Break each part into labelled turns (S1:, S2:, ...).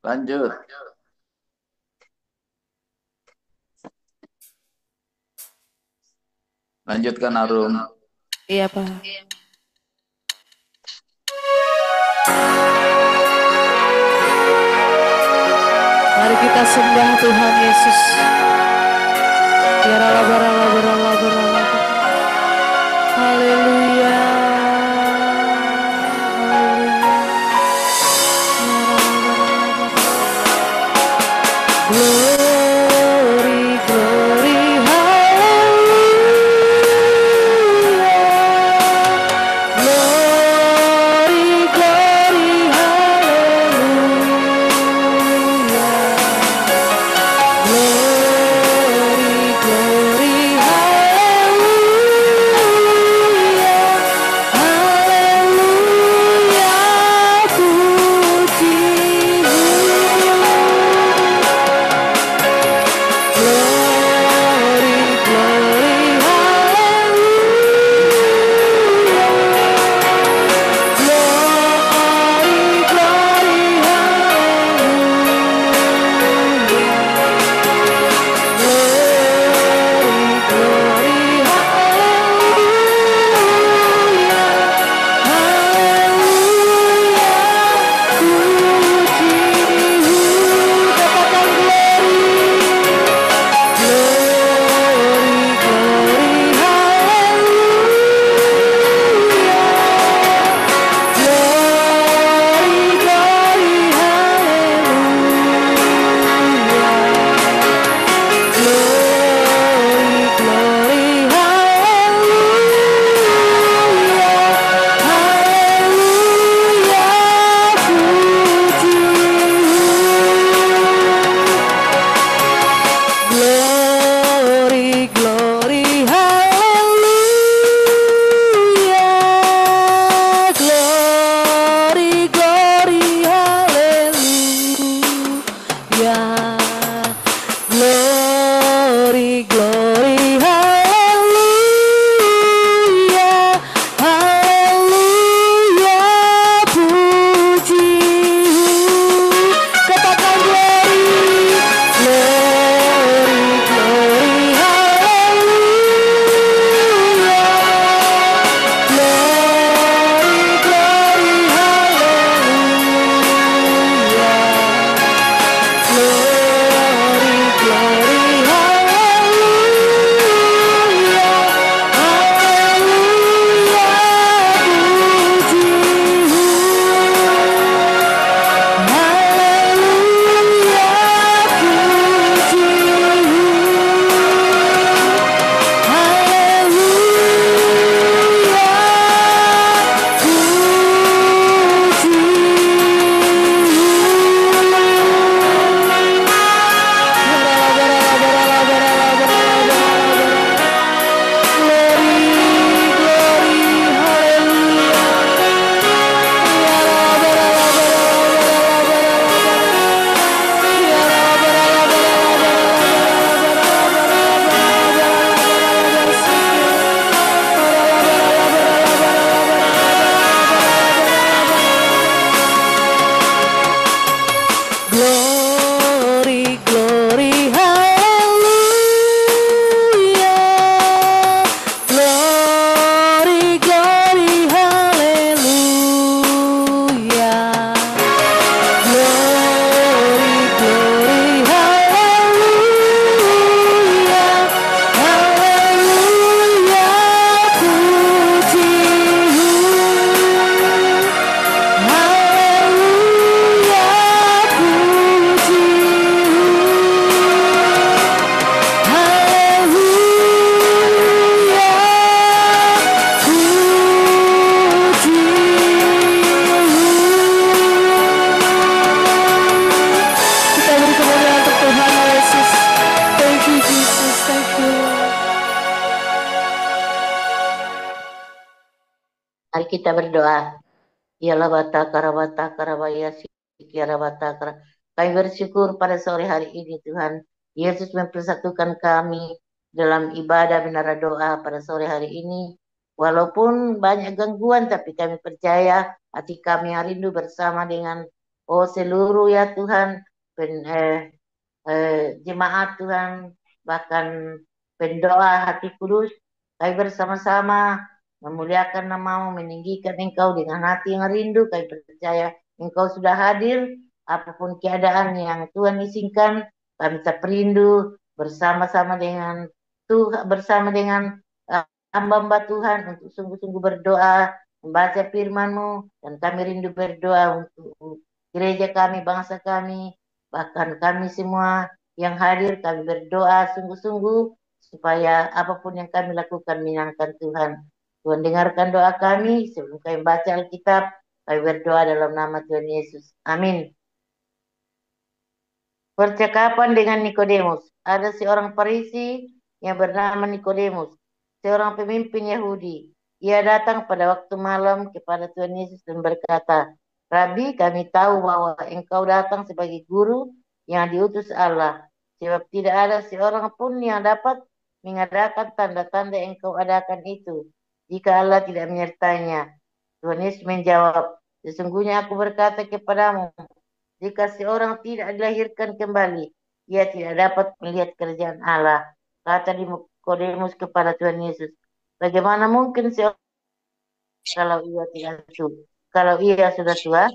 S1: Lanjut. Lanjutkan Arum.
S2: Iya Pak. Mari kita sembah Tuhan Yesus. Haleluya. Glory, glory, hallelujah. Glory, glory, hallelujah. Glory, glory, hallelujah.
S3: Mari kita berdoa. Ialah bata karabata karabaya sikiara bata kara. Kami bersyukur pada sore hari ini Tuhan. Yesus mempersatukan kami dalam ibadah menara doa pada sore hari ini. Walaupun banyak gangguan, tapi kami percaya hati kami yang rindu bersama dengan seluruh ya Tuhan, jemaat Tuhan, bahkan pendoa hati kudus. Kami bersama-sama memuliakan namamu, meninggikan Engkau dengan hati yang rindu. Kami percaya Engkau sudah hadir, apapun keadaan yang Tuhan izinkan. Kami tetap rindu bersama-sama dengan Tuhan, bersama dengan hamba-hamba Tuhan untuk sungguh-sungguh berdoa, membaca firman-Mu, dan kami rindu berdoa untuk gereja kami, bangsa kami, bahkan kami semua yang hadir. Kami berdoa sungguh-sungguh supaya apapun yang kami lakukan menyenangkan Tuhan. Tuhan dengarkan doa kami sebelum kami baca Alkitab. Kami berdoa dalam nama Tuhan Yesus. Amin. Percakapan dengan Nikodemus. Ada seorang Farisi yang bernama Nikodemus, seorang pemimpin Yahudi. Ia datang pada waktu malam kepada Tuhan Yesus dan berkata, Rabi, kami tahu bahwa engkau datang sebagai guru yang diutus Allah, sebab tidak ada seorang pun yang dapat mengadakan tanda-tanda yang engkau adakan itu, jika Allah tidak menyertainya. Tuhan Yesus menjawab, sesungguhnya aku berkata kepadamu, jika seorang tidak dilahirkan kembali, ia tidak dapat melihat kerajaan Allah. Kata Nikodemus kepada Tuhan Yesus, bagaimana mungkin seorang kalau ia tidak tua? Kalau ia sudah tua,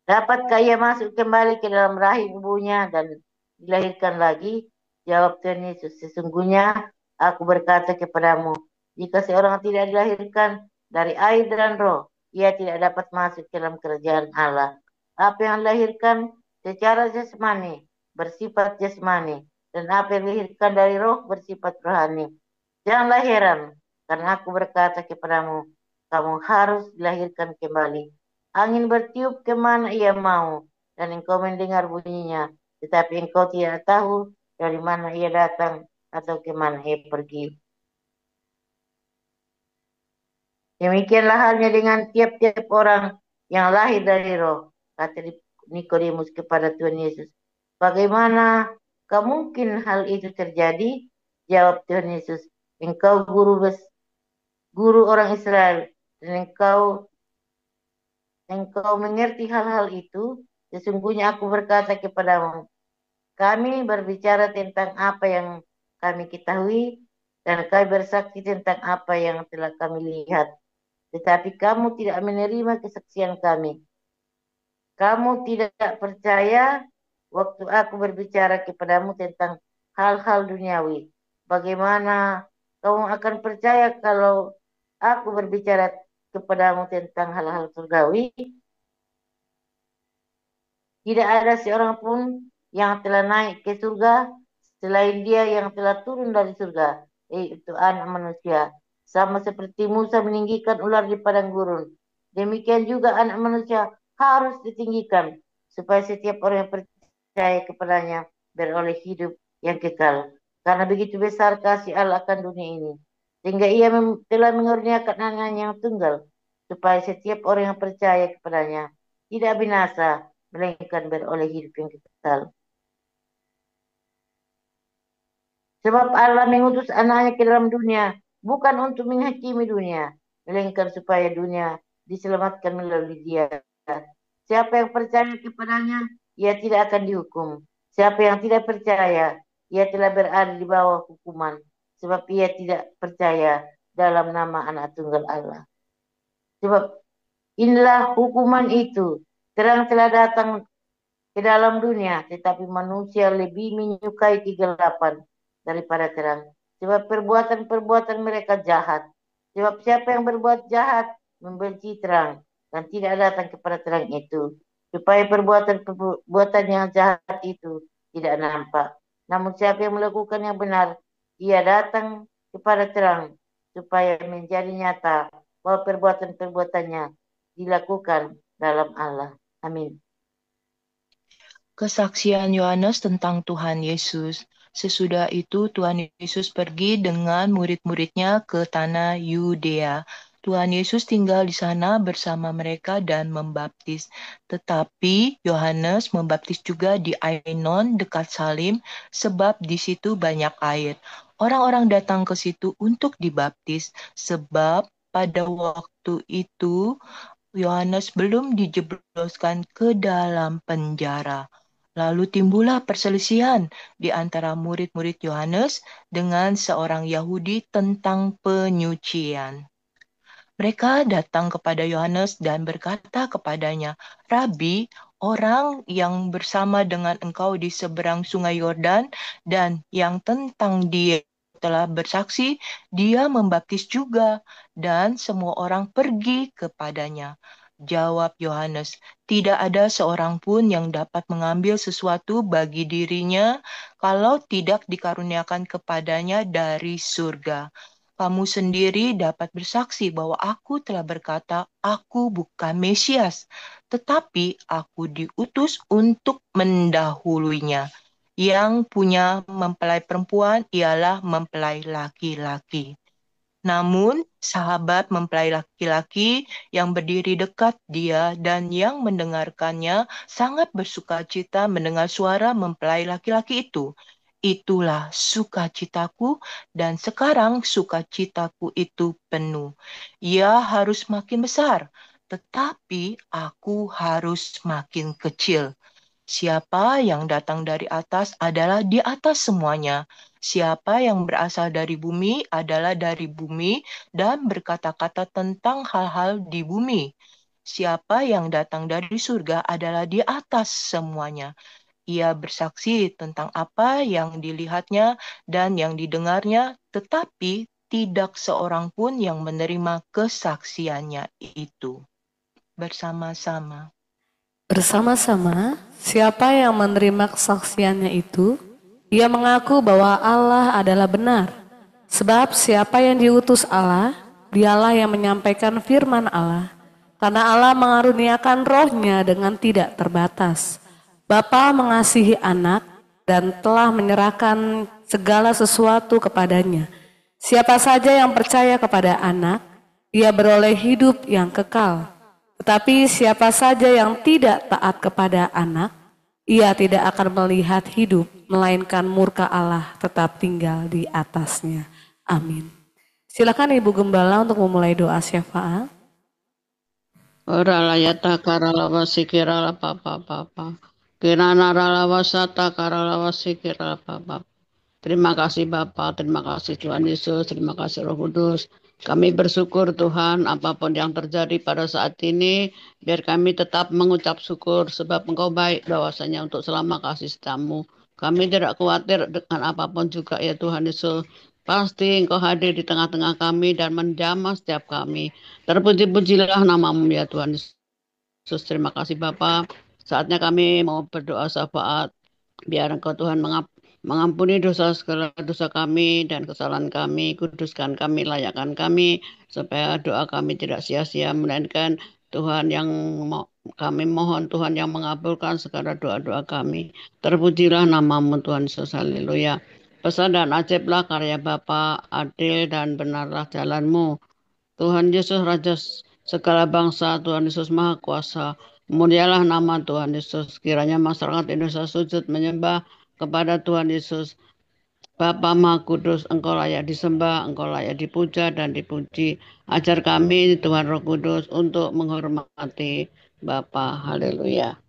S3: dapatkah ia masuk kembali ke dalam rahim ibunya dan dilahirkan lagi? Jawab Tuhan Yesus, sesungguhnya aku berkata kepadamu, jika seorang tidak dilahirkan dari air dan roh, ia tidak dapat masuk ke dalam kerajaan Allah. Apa yang dilahirkan secara jasmani bersifat jasmani, dan apa yang dilahirkan dari roh bersifat rohani. Janganlah heran, karena aku berkata kepadamu, kamu harus dilahirkan kembali. Angin bertiup kemana ia mau, dan engkau mendengar bunyinya, tetapi engkau tidak tahu dari mana ia datang atau kemana ia pergi. Demikianlah halnya dengan tiap-tiap orang yang lahir dari roh, kata Nikodemus kepada Tuhan Yesus. Bagaimana mungkin hal itu terjadi? Jawab Tuhan Yesus, engkau guru orang Israel, dan engkau mengerti hal-hal itu. Sesungguhnya aku berkata kepadamu, kami berbicara tentang apa yang kami ketahui, dan kami bersaksi tentang apa yang telah kami lihat. Tetapi kamu tidak menerima kesaksian kami. Kamu tidak percaya waktu aku berbicara kepadamu tentang hal-hal duniawi. Bagaimana kamu akan percaya kalau aku berbicara kepadamu tentang hal-hal surgawi? Tidak ada seorang pun yang telah naik ke surga selain dia yang telah turun dari surga, yaitu anak manusia. Sama seperti Musa meninggikan ular di padang gurun, demikian juga anak manusia harus ditinggikan, supaya setiap orang yang percaya kepadanya beroleh hidup yang kekal. Karena begitu besar kasih Allah akan dunia ini, sehingga ia telah mengurniakan anaknya yang tunggal, supaya setiap orang yang percaya kepadanya tidak binasa, melainkan beroleh hidup yang kekal. Sebab Allah mengutus anaknya ke dalam dunia, bukan untuk menghakimi dunia, melainkan supaya dunia diselamatkan melalui dia. Siapa yang percaya kepadanya, ia tidak akan dihukum. Siapa yang tidak percaya, ia telah berada di bawah hukuman, sebab ia tidak percaya dalam nama anak tunggal Allah. Sebab inilah hukuman itu, terang telah datang ke dalam dunia, tetapi manusia lebih menyukai kegelapan daripada terang. Sebab perbuatan-perbuatan mereka jahat. Sebab siapa yang berbuat jahat membenci terang dan tidak datang kepada terang itu, supaya perbuatan-perbuatan yang jahat itu tidak nampak. Namun siapa yang melakukan yang benar, ia datang kepada terang, supaya menjadi nyata bahwa perbuatan-perbuatannya dilakukan dalam Allah. Amin.
S2: Kesaksian Yohanes tentang Tuhan Yesus.
S4: Sesudah itu Tuhan Yesus pergi dengan murid-muridnya ke tanah Yudea. Tuhan Yesus tinggal di sana bersama mereka dan membaptis. Tetapi Yohanes membaptis juga di Ainon dekat Salim, sebab di situ banyak air. Orang-orang datang ke situ untuk dibaptis, sebab pada waktu itu Yohanes belum dijebloskan ke dalam penjara. Lalu timbullah perselisihan di antara murid-murid Yohanes dengan seorang Yahudi tentang penyucian. Mereka datang kepada Yohanes dan berkata kepadanya, "Rabi, orang yang bersama dengan engkau di seberang sungai Yordan dan yang tentang dia telah bersaksi, dia membaptis juga, dan semua orang pergi kepadanya." Jawab Yohanes, "Tidak ada seorang pun yang dapat mengambil sesuatu bagi dirinya kalau tidak dikaruniakan kepadanya dari surga. Kamu sendiri dapat bersaksi bahwa aku telah berkata, aku bukan Mesias, tetapi aku diutus untuk mendahulunya. Yang punya mempelai perempuan ialah mempelai laki-laki." Namun, sahabat mempelai laki-laki yang berdiri dekat dia dan yang mendengarkannya sangat bersukacita mendengar suara mempelai laki-laki itu. Itulah sukacitaku, dan sekarang sukacitaku itu penuh. Ia harus makin besar, tetapi aku harus makin kecil. Siapa yang datang dari atas adalah di atas semuanya. Siapa yang berasal dari bumi adalah dari bumi dan berkata-kata tentang hal-hal di bumi. Siapa yang datang dari surga adalah di atas semuanya. Ia bersaksi tentang apa yang dilihatnya dan yang didengarnya, tetapi tidak seorang pun yang menerima kesaksiannya itu. Bersama-sama.
S2: Bersama-sama, siapa yang menerima kesaksiannya itu, ia mengaku bahwa Allah adalah benar. Sebab siapa yang diutus Allah, dialah yang menyampaikan firman Allah. Karena Allah mengaruniakan rohnya dengan tidak terbatas. Bapa mengasihi anak dan telah menyerahkan segala sesuatu kepadanya. Siapa saja yang percaya kepada anak, ia beroleh hidup yang kekal. Tetapi siapa saja yang tidak taat kepada anak, ia tidak akan melihat hidup, melainkan murka Allah tetap tinggal di atasnya. Amin. Silakan Ibu Gembala untuk memulai doa syafaat.
S5: Oralayata karalawa sikirala papa papa. Kirana ralawa sata karalawa sikirala papa. Terima kasih Bapak, terima kasih Tuhan Yesus, terima kasih Roh Kudus. Kami bersyukur Tuhan apapun yang terjadi pada saat ini, biar kami tetap mengucap syukur sebab Engkau baik bahwasanya untuk selama kasih setamu. Kami tidak khawatir dengan apapun juga ya Tuhan Yesus. Pasti Engkau hadir di tengah-tengah kami dan menjamah setiap kami. Terpuji-pujilah namamu ya Tuhan Yesus. Terima kasih Bapak. Saatnya kami mau berdoa syafaat. Biar Engkau Tuhan mengampuni segala dosa kami dan kesalahan kami, kuduskan kami, layakkan kami, supaya doa kami tidak sia-sia, melainkan Tuhan yang kami mohon Tuhan yang mengabulkan segala doa-doa kami. Terpujilah namamu Tuhan Yesus, haleluya. Pesan dan ajaiblah karya Bapa, adil dan benarlah jalanmu. Tuhan Yesus Raja segala bangsa, Tuhan Yesus Maha Kuasa. Mulialah nama Tuhan Yesus. Kiranya masyarakat Indonesia sujud menyembah kepada Tuhan Yesus. Bapa Maha Kudus, Engkau layak disembah, Engkau layak dipuja dan dipuji. Ajar kami Tuhan Roh Kudus untuk menghormati Bapa. Haleluya.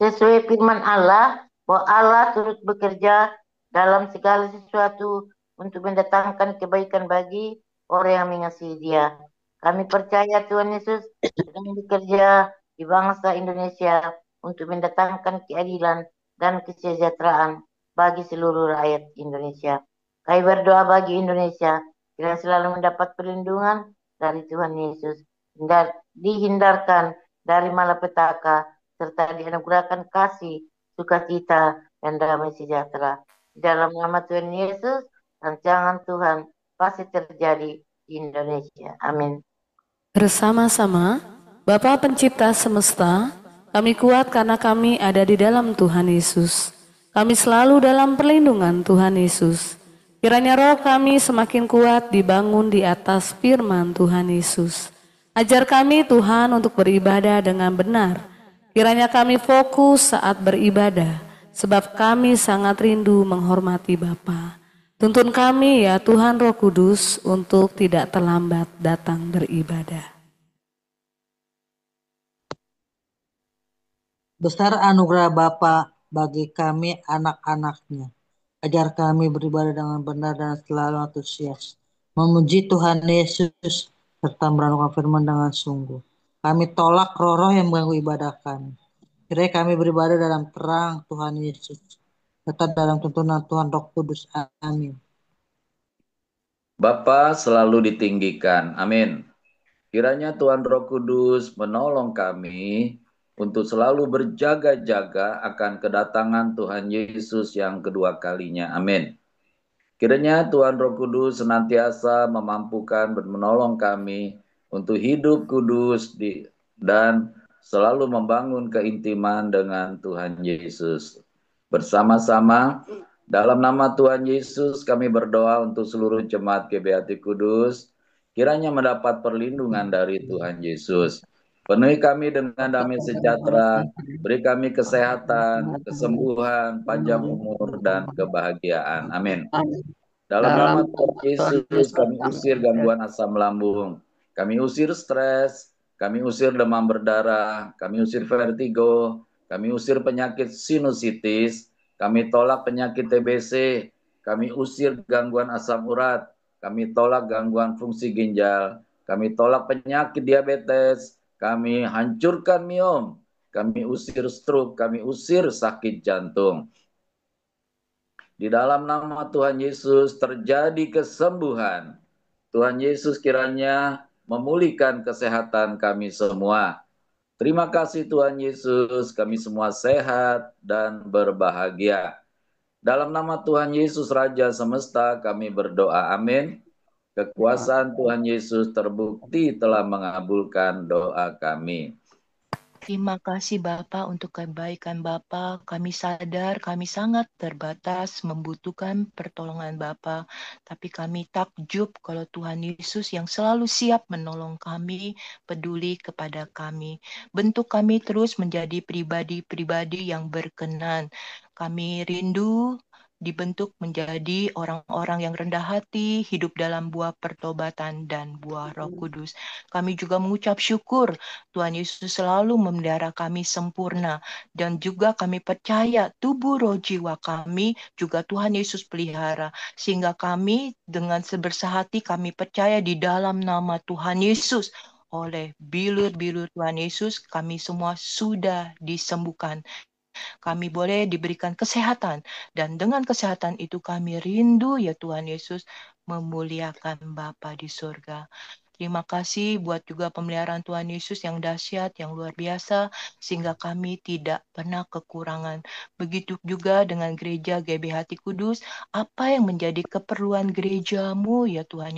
S3: Sesuai firman Allah, bahwa Allah turut bekerja dalam segala sesuatu untuk mendatangkan kebaikan bagi orang yang mengasihi Dia. Kami percaya Tuhan Yesus sedang bekerja di bangsa Indonesia untuk mendatangkan keadilan dan kesejahteraan bagi seluruh rakyat Indonesia. Kami berdoa bagi Indonesia, kiranya selalu mendapat perlindungan dari Tuhan Yesus, dihindarkan dari malapetaka, serta dianugerahkan kasih, sukacita, dan damai sejahtera. Di dalam nama Tuhan Yesus, rancangan Tuhan pasti terjadi di Indonesia. Amin.
S2: Bersama-sama, Bapa Pencipta semesta, kami kuat karena kami ada di dalam Tuhan Yesus. Kami selalu dalam perlindungan Tuhan Yesus. Kiranya roh kami semakin kuat dibangun di atas firman Tuhan Yesus. Ajar kami Tuhan untuk beribadah dengan benar. Kiranya kami fokus saat beribadah, sebab kami sangat rindu menghormati Bapa. Tuntun kami ya Tuhan Roh Kudus untuk tidak terlambat datang beribadah.
S6: Besar anugerah Bapa bagi kami anak-anaknya. Ajar kami beribadah dengan benar dan selalu antusias, memuji Tuhan Yesus, serta merenungkan firman dengan sungguh. Kami tolak roh-roh yang mengganggu ibadah kami. Kiranya kami beribadah dalam terang Tuhan Yesus, tetap dalam tuntunan Tuhan Roh Kudus. Amin.
S1: Bapa selalu ditinggikan. Amin. Kiranya Tuhan Roh Kudus menolong kami untuk selalu berjaga-jaga akan kedatangan Tuhan Yesus yang kedua kalinya. Amin. Kiranya Tuhan Roh Kudus senantiasa memampukan dan menolong kami untuk hidup kudus dan selalu membangun keintiman dengan Tuhan Yesus. Bersama-sama dalam nama Tuhan Yesus kami berdoa untuk seluruh jemaat GBHT Kudus, kiranya mendapat perlindungan dari Tuhan Yesus. Penuhi kami dengan damai sejahtera, beri kami kesehatan, kesembuhan, panjang umur, dan kebahagiaan. Amin. Dalam nama Tuhan Yesus kami usir gangguan asam lambung, kami usir stres, kami usir demam berdarah, kami usir vertigo, kami usir penyakit sinusitis, kami tolak penyakit TBC, kami usir gangguan asam urat, kami tolak gangguan fungsi ginjal, kami tolak penyakit diabetes, kami hancurkan miom, kami usir stroke, kami usir sakit jantung. Di dalam nama Tuhan Yesus terjadi kesembuhan. Tuhan Yesus kiranya memulihkan kesehatan kami semua. Terima kasih Tuhan Yesus, kami semua sehat dan berbahagia. Dalam nama Tuhan Yesus Raja Semesta kami berdoa, amin. Kekuasaan Tuhan Yesus terbukti telah mengabulkan doa kami.
S4: Terima kasih Bapak untuk kebaikan Bapak. Kami sadar kami sangat terbatas membutuhkan pertolongan Bapak. Tapi kami takjub kalau Tuhan Yesus yang selalu siap menolong kami, peduli kepada kami. Bentuk kami terus menjadi pribadi-pribadi yang berkenan. Kami rindu dibentuk menjadi orang-orang yang rendah hati, hidup dalam buah pertobatan dan buah Roh Kudus. Kami juga mengucap syukur Tuhan Yesus selalu memelihara kami sempurna, dan juga kami percaya tubuh roh jiwa kami juga Tuhan Yesus pelihara, sehingga kami dengan sebersah hati kami percaya di dalam nama Tuhan Yesus. Oleh bilur-bilur Tuhan Yesus kami semua sudah disembuhkan. Kami boleh diberikan kesehatan, dan dengan kesehatan itu kami rindu ya Tuhan Yesus memuliakan Bapa di surga. Terima kasih buat juga pemeliharaan Tuhan Yesus yang dahsyat, yang luar biasa, sehingga kami tidak pernah kekurangan. Begitu juga dengan gereja GBHT Kudus, apa yang menjadi keperluan gerejamu ya Tuhan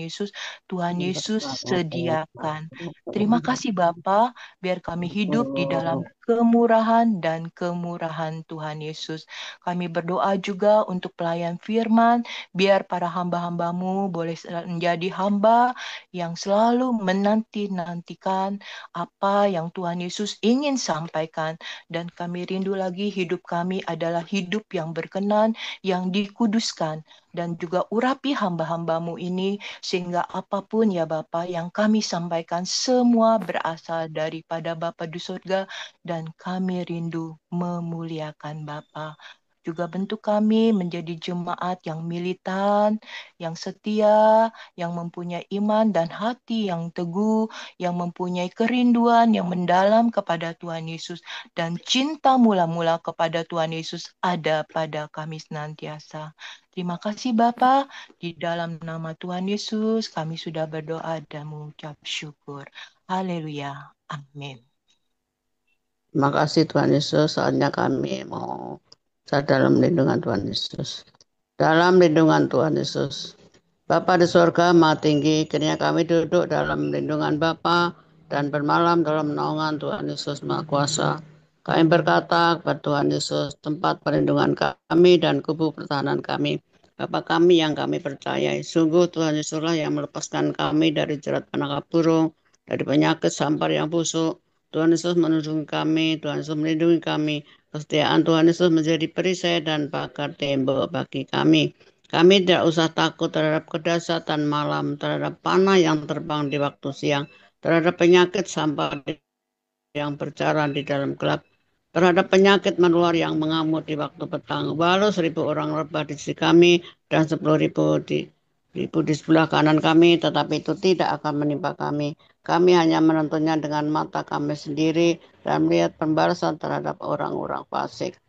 S4: Yesus sediakan. Terima kasih Bapa, biar kami hidup di dalam kemurahan dan kemurahan Tuhan Yesus. Kami berdoa juga untuk pelayan firman, biar para hamba-hambamu boleh menjadi hamba yang selalu menanti-nantikan apa yang Tuhan Yesus ingin sampaikan. Dan kami rindu lagi hidup kami adalah hidup yang berkenan, yang dikuduskan. Dan juga urapi hamba-hambamu ini, sehingga apapun ya Bapa yang kami sampaikan semua berasal daripada Bapa di surga, dan kami rindu memuliakan Bapa. Juga bentuk kami menjadi jemaat yang militan, yang setia, yang mempunyai iman dan hati yang teguh, yang mempunyai kerinduan yang mendalam kepada Tuhan Yesus, dan cinta mula-mula kepada Tuhan Yesus ada pada kami senantiasa. Terima kasih Bapa, di dalam nama Tuhan Yesus kami sudah berdoa dan mengucap syukur. Haleluya. Amin.
S5: Terima kasih Tuhan Yesus, saatnya kami mau dalam lindungan Tuhan Yesus. Dalam lindungan Tuhan Yesus. Bapa di surga maha tinggi, kiranya kami duduk dalam lindungan Bapa dan bermalam dalam naungan Tuhan Yesus Maha Kuasa. Kami berkata kepada Tuhan Yesus, tempat perlindungan kami dan kubu pertahanan kami. Bapa kami yang kami percayai, sungguh Tuhan Yesuslah yang melepaskan kami dari jerat penangkap burung, dari penyakit sampar yang busuk. Tuhan Yesus melindungi kami, Tuhan Yesus melindungi kami. Kesetiaan Tuhan Yesus menjadi perisai dan pagar tembok bagi kami. Kami tidak usah takut terhadap kedahsyatan malam, terhadap panah yang terbang di waktu siang, terhadap penyakit sampar yang berjalan di dalam gelap, terhadap penyakit menular yang mengamuk di waktu petang. Walau 1.000 orang rebah di sisi kami dan 10.000 di sebelah kanan kami, tetapi itu tidak akan menimpa kami. Kami hanya menontonnya dengan mata kami sendiri dan melihat pembalasan terhadap orang-orang fasik.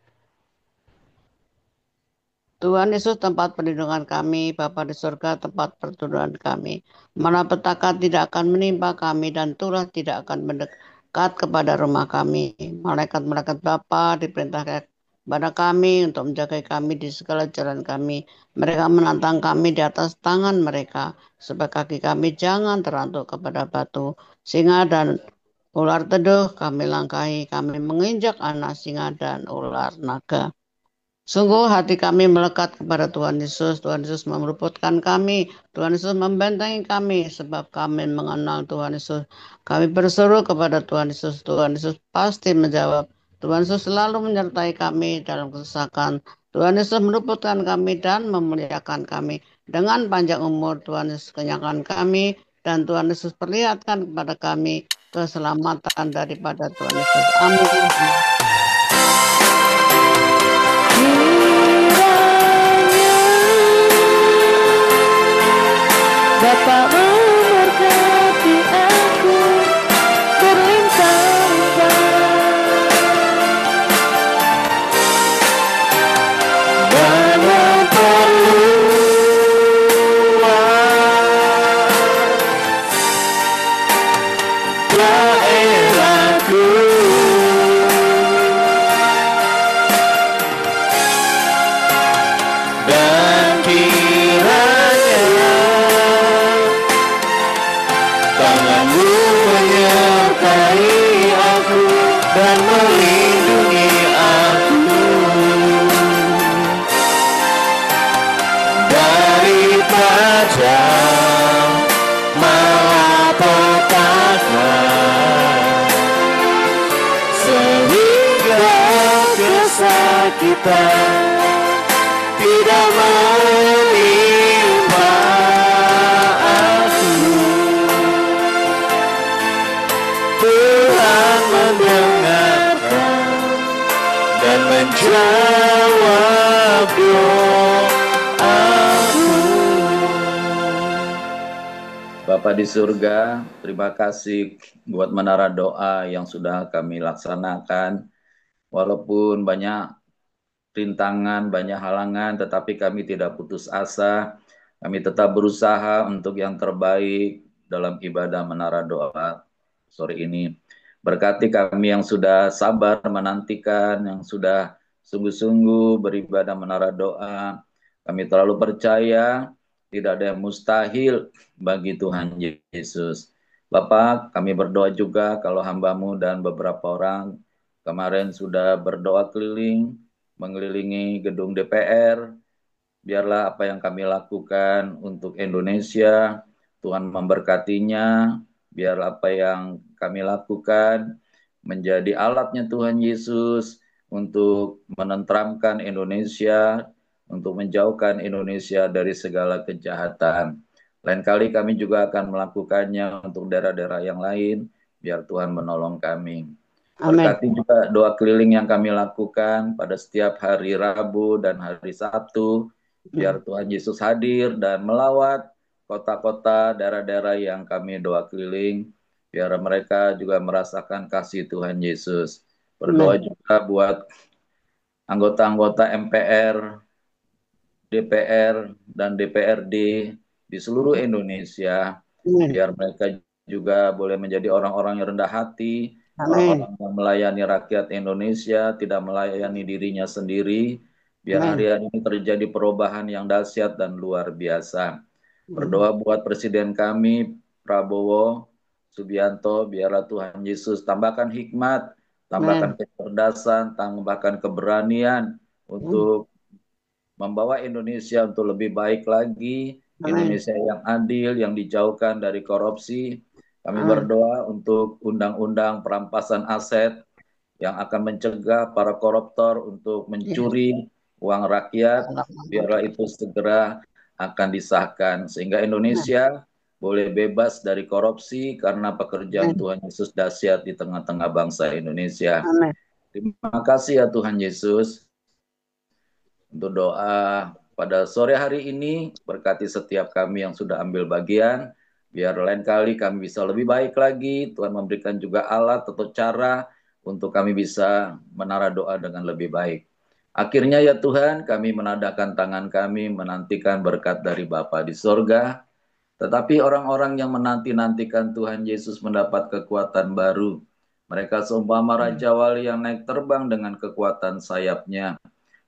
S5: Tuhan Yesus tempat perlindungan kami, Bapa di surga tempat perlindungan kami. Malapetaka tidak akan menimpa kami dan tulah tidak akan mendekat kepada rumah kami. Malaikat-malaikat Bapa diperintahkan kepada kami untuk menjaga kami di segala jalan kami. Mereka menantang kami di atas tangan mereka, supaya kaki kami jangan terantuk kepada batu. Singa dan ular teduh kami langkahi, kami menginjak anak singa dan ular naga. Sungguh hati kami melekat kepada Tuhan Yesus. Tuhan Yesus meruputkan kami. Tuhan Yesus membentengi kami sebab kami mengenal Tuhan Yesus. Kami berseru kepada Tuhan Yesus. Tuhan Yesus pasti menjawab. Tuhan Yesus selalu menyertai kami dalam kesesakan. Tuhan Yesus meruputkan kami dan memuliakan kami. Dengan panjang umur Tuhan Yesus kenyangkan kami dan Tuhan Yesus perlihatkan kepada kami keselamatan daripada Tuhan Yesus. Amin.
S2: Bapa memberkati aku berlimpah-limpah banyak perluan daerahku dan kiranya tanganmu menyertai aku dan melindungi aku daripada malapetaka, sehingga kesakitan tidak menimpa aku. Tuhan mendengarkan dan menjawab doaku.
S1: Bapa di surga, terima kasih buat menara doa yang sudah kami laksanakan. Walaupun banyak rintangan, banyak halangan, tetapi kami tidak putus asa. Kami tetap berusaha untuk yang terbaik dalam ibadah menara doa sore ini. Berkati kami yang sudah sabar menantikan, yang sudah sungguh-sungguh beribadah menara doa. Kami terlalu percaya tidak ada yang mustahil bagi Tuhan Yesus. Bapak, kami berdoa juga kalau hamba-Mu dan beberapa orang kemarin sudah berdoa keliling, mengelilingi gedung DPR. Biarlah apa yang kami lakukan untuk Indonesia, Tuhan memberkatinya. Biar apa yang kami lakukan menjadi alatnya Tuhan Yesus untuk menenteramkan Indonesia, untuk menjauhkan Indonesia dari segala kejahatan. Lain kali kami juga akan melakukannya untuk daerah-daerah yang lain, biar Tuhan menolong kami. Berkati juga doa keliling yang kami lakukan pada setiap hari Rabu dan hari Sabtu, biar Tuhan Yesus hadir dan melawat kota-kota, daerah-daerah yang kami doa keliling, biar mereka juga merasakan kasih Tuhan Yesus. Berdoa juga buat anggota-anggota MPR, DPR, dan DPRD di seluruh Indonesia, biar mereka juga boleh menjadi orang-orang yang rendah hati, orang-orang yang melayani rakyat Indonesia, tidak melayani dirinya sendiri, biar hari-hari ini terjadi perubahan yang dahsyat dan luar biasa. Berdoa buat Presiden kami, Prabowo Subianto, biarlah Tuhan Yesus tambahkan hikmat, tambahkan kecerdasan, tambahkan keberanian untuk membawa Indonesia untuk lebih baik lagi, Indonesia yang adil, yang dijauhkan dari korupsi. Kami berdoa untuk undang-undang perampasan aset yang akan mencegah para koruptor untuk mencuri uang rakyat, biarlah itu segera akan disahkan, sehingga Indonesia boleh bebas dari korupsi karena pekerjaan Tuhan Yesus dahsyat di tengah-tengah bangsa Indonesia. Terima kasih ya Tuhan Yesus untuk doa pada sore hari ini. Berkati setiap kami yang sudah ambil bagian, biar lain kali kami bisa lebih baik lagi. Tuhan memberikan juga alat atau cara untuk kami bisa menara doa dengan lebih baik. Akhirnya ya Tuhan, kami menadahkan tangan kami, menantikan berkat dari Bapa di sorga. Tetapi orang-orang yang menanti-nantikan Tuhan Yesus mendapat kekuatan baru. Mereka seumpama Raja Wali yang naik terbang dengan kekuatan sayapnya.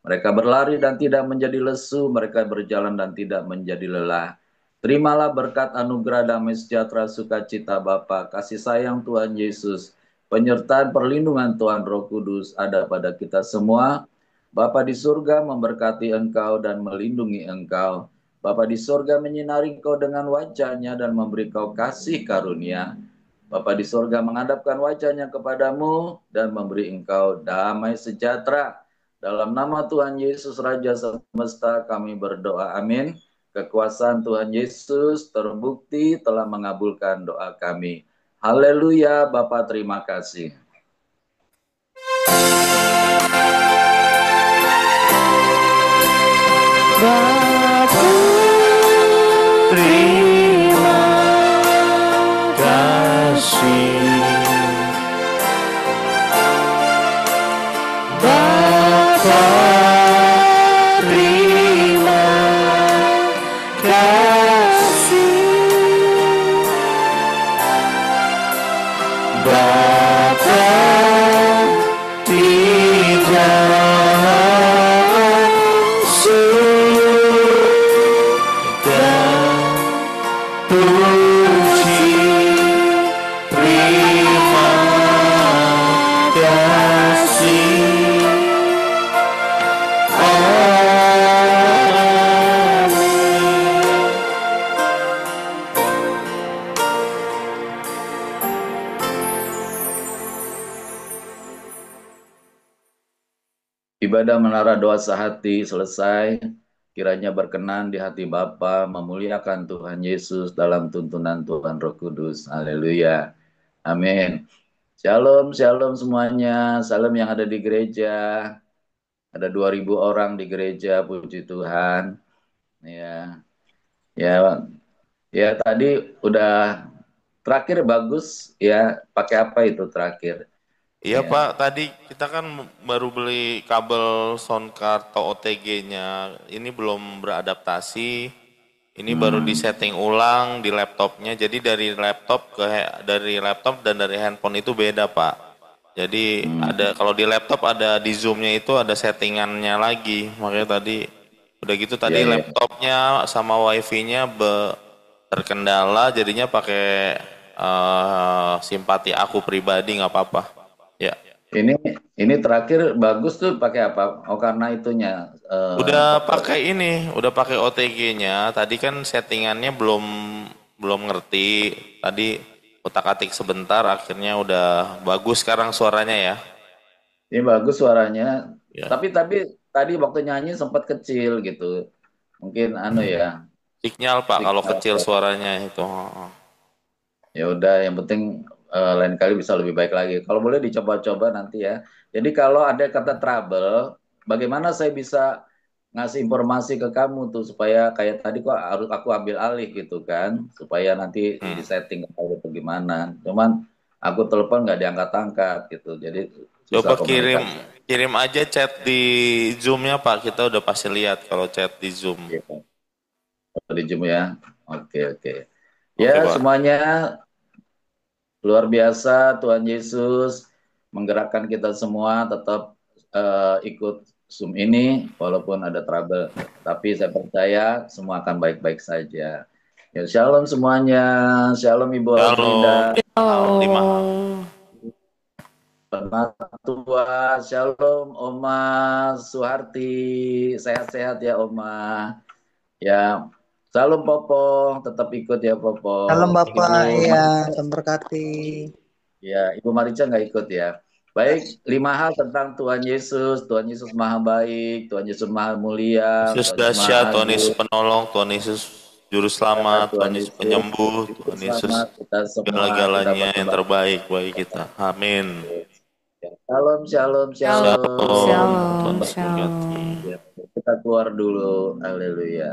S1: Mereka berlari dan tidak menjadi lesu, mereka berjalan dan tidak menjadi lelah. Terimalah berkat anugerah damai sejahtera sukacita Bapa, kasih sayang Tuhan Yesus, penyertaan perlindungan Tuhan Roh Kudus ada pada kita semua. Bapa di surga memberkati engkau dan melindungi engkau. Bapa di surga menyinari engkau dengan wajahnya dan memberi kau kasih karunia. Bapa di surga menghadapkan wajahnya kepadamu dan memberi engkau damai sejahtera. Dalam nama Tuhan Yesus Raja Semesta kami berdoa, amin. Kekuasaan Tuhan Yesus terbukti telah mengabulkan doa kami. Haleluya, Bapa terima kasih.
S2: Bapa terima kasih. Bapa terima kasih. Bapa tidak
S1: Ibadah menara doa sehati selesai, kiranya berkenan di hati Bapa, memuliakan Tuhan Yesus dalam tuntunan Tuhan Roh Kudus. Haleluya. Amin. Shalom, shalom semuanya. Salam yang ada di gereja. Ada 2.000 orang di gereja, puji Tuhan. Ya, ya tadi udah terakhir bagus ya. Pakai apa itu terakhir?
S7: Iya Pak, tadi kita kan baru beli kabel sound card atau OTG-nya, ini belum beradaptasi, ini baru disetting ulang di laptopnya, jadi dari laptop dan dari handphone itu beda Pak. Jadi ada kalau di laptop ada di Zoom-nya itu ada settingannya lagi, makanya tadi udah gitu tadi laptopnya sama wifi-nya terkendala, jadinya pakai simpati aku pribadi nggak apa-apa. Ya.
S1: Ini terakhir bagus tuh pakai apa? Oh karena itunya.
S7: Udah pakai OTG-nya. Tadi kan settingannya belum ngerti. Tadi otak-atik sebentar, akhirnya udah bagus sekarang suaranya ya.
S1: Ini bagus suaranya. Ya. Tapi tadi waktu nyanyi sempat kecil gitu. Mungkin ya.
S7: Signal Pak kalau kecil suaranya itu.
S1: Ya udah, yang penting lain kali bisa lebih baik lagi. Kalau boleh dicoba-coba nanti ya. Jadi kalau ada kata trouble, bagaimana saya bisa ngasih informasi ke kamu tuh supaya kayak tadi kok harus aku ambil alih gitu kan, supaya nanti di setting atau gimana. Cuman aku telepon nggak diangkat-angkat gitu. Jadi
S7: coba kirim aja chat di Zoom-nya Pak. Kita udah pasti lihat kalau chat di Zoom.
S1: Di Zoom ya. Oke. Ya, semuanya luar biasa. Tuhan Yesus menggerakkan kita semua tetap ikut Zoom ini walaupun ada trouble. Tapi saya percaya semua akan baik-baik saja. Ya, shalom semuanya. Shalom Ibu Alfrida. Selamat tua, shalom Oma Suharti, sehat-sehat ya Oma. Ya, salam Popong, tetap ikut ya
S6: Salam
S1: Popong.
S6: Bapak,
S1: Ibu
S6: iya,
S1: Marica,
S6: Tuhan berkati.
S1: ya Ibu Marica nggak ikut ya. Baik, 5 hal tentang Tuhan Yesus. Tuhan Yesus maha baik, Tuhan Yesus maha mulia,
S7: Yesus
S1: Tuhan Yesus maha
S7: dahsyat, Tuhan Yesus
S1: agung.
S7: penolong, Tuhan Yesus juru
S1: Ya,
S7: selamat,
S1: Tuhan
S7: Tuhan Yesus
S1: Yesus,
S7: penyembuh,
S1: Juru
S7: Tuhan Yesus
S1: selamat kita semua, kita
S7: segala-galanya yang
S1: berbakti.
S7: terbaik bagi kita. Amin.
S1: Shalom, shalom,
S2: Shalom,
S1: shalom.
S7: Shalom, Tuhan
S2: shalom,
S7: Yesus memberkati.
S2: shalom.
S1: Ya, kita keluar dulu. Haleluya.